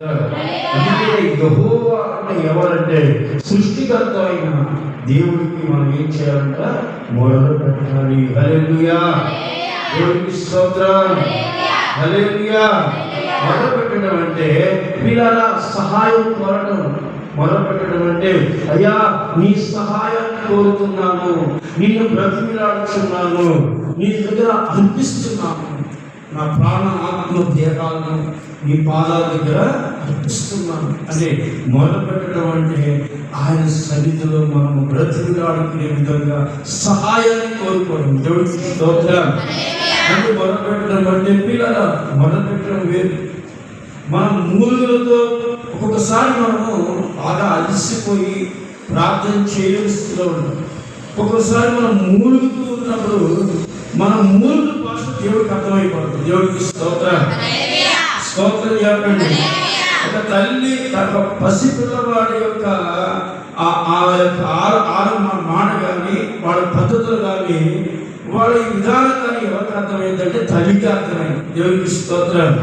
అందుకే యెహోవా అంటే ఎవరంటే సృష్టికర్త అయిన దేవుడికి మనం ఏం చేయాలంట? మొదలు పెట్టాలి. హల్లెలూయా, దేవునికి స్తోత్రం. హల్లెలూయా. మొదలు పెట్టడం అంటే పిల్లల సహాయం కోరడం. మొదలు పెట్టడం అంటే అయ్యా నీ సహాయాన్ని కోరుతున్నాను, నిన్ను బ్రతిమిలాడుచున్నాను, నీ దగ్గర అర్పిస్తున్నాను, నా ప్రాణ ఆత్మ దేహాలను నీ పాదాల దగ్గర అర్పిస్తున్నాను అంటే మొదలు పెట్టడం అంటే ఆయన సన్నిధిలో మనము బ్రతిమిలాడుకునే విధంగా సహాయాన్ని కోరుకోవడం. దేవుడికి స్తోత్రం. అంటే మొదలు పెట్టడం అంటే పిల్లల మొదలు పెట్టడం వేరు. మనం మూలుగులతో ఒక్కొక్కసారి మనము బాగా అలసిపోయి ప్రార్థన చేయలేని స్థితిలో ఉంటాం. ఒక్కొక్కసారి మనం మూలుగుతూ ఉన్నప్పుడు మన మూలుగు భాష దేవుడికి అర్థమైపోతుంది. దేవుడికి స్తోత్రం. స్తోత్రం చెప్పండి. ఒక తల్లి తన పసిపిల్లవాడి యొక్క మాట కానీ వాళ్ళ పద్ధతులు కానీ వాళ్ళ విధానం కానీ ఎవరికి అర్థమైందంటే తల్లికి అర్థమైంది. దేవుడికి స్తోత్రం.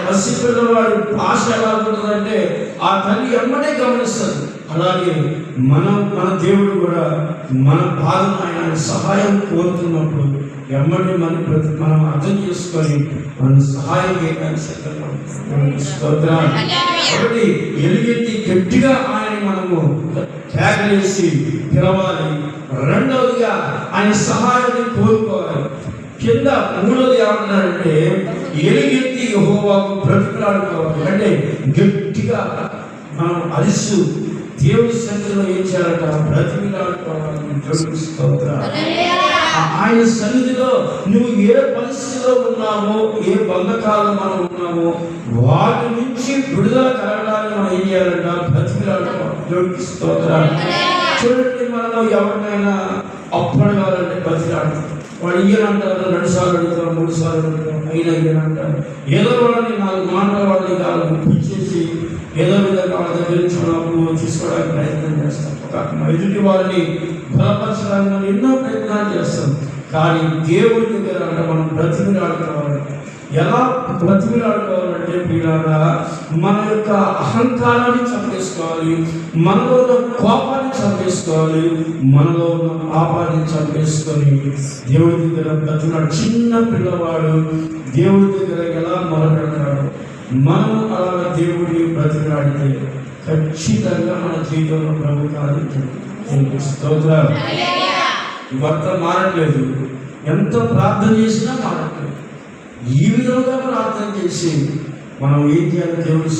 పసిపిల్లవాడి భాష ఎలా ఉంటుందంటే ఆ తల్లి ఎమ్మడే గమనిస్తుంది. అలాగే మన దేవుడు కూడా మన బాధను ఆయన సహాయం కోరుతున్నప్పుడు ఎమ్మడి మనం అర్థం చేసుకొని మన సహాయం చేయడానికి సిద్ధంగా స్తోత్రం. ఒకటి ఎలుగెత్తి గట్టిగా ఆయన మనము కేకలేసి పిలవాలి. రెండవదిగా ఆయన సహాయాన్ని కోరుకోవాలి. కింద మూడోది ఏమంటున్నారంటే ఎలుగెత్తి యెహోవాకు బ్రతిమలాడుకోవాలి. అంటే గట్టిగా మనం అరిసు దేవుడి సన్నిధిలో ఏం చేయాలంట? బ్రతిమలాడుకోవాలి. ఆయన సన్నిధిలో నువ్వు ఏ పరిస్థితిలో ఉన్నావో, ఏ బంధకాలు మనం ఉన్నామో వాటి నుంచి విడుదల కలగడానికి మనం ఏం చేయాలంట? బ్రతిమలాడుకోవాలి. దేవుడికి స్తోత్రం. చూడండి, మనం ఎవరినైనా అప్పడగాలంటే బ్రతిలాడతాం. వాడు ఇయ్యనంటారు, 2 సార్లు అడుగుతారు, 3 సార్లు అడుగుతారు, అయినా ఇయ్యనంటారు. ఏదో వాళ్ళని 4 మాటల వాళ్ళని కాదు పిచ్చేసి ఏదో విధంగా వాళ్ళ దగ్గర నుంచి మనం తీసుకోవడానికి ప్రయత్నం చేస్తాం. ఒక ఎదుటి వారిని బలపరచడానికి మనం ఎన్నో ప్రయత్నాలు చేస్తాం. కానీ దేవుడి దగ్గర అంటే మనం బ్రతిమిలాడుకోవాలంటే ఎలా బ్రతిమిలాడుకోవాలంటే పిల్లగా మన యొక్క అహంకారాన్ని చంపేసుకోవాలి, మనలో ఉన్న కోపాన్ని చంపేసుకోవాలి, మనలో ఉన్న పాపాన్ని చంపేసుకొని దేవుడి దగ్గర బ్రతిమిలాడు. చిన్న పిల్లవాడు దేవుడి దగ్గర ఎలా మొదలుపెడతాడు? మనం అలా దేవుడి బ్రతిమిలాడితే ఖచ్చితంగా మన జీవితంలో ప్రభు కార్యం స్తోత్రం. భర్త మారట్లేదు, ఎంత ప్రార్థన చేసినా మారట్లేదు. ఈ విధంగా ప్రార్థన చేసి మనం ఏం చేయాలి? దేవుడు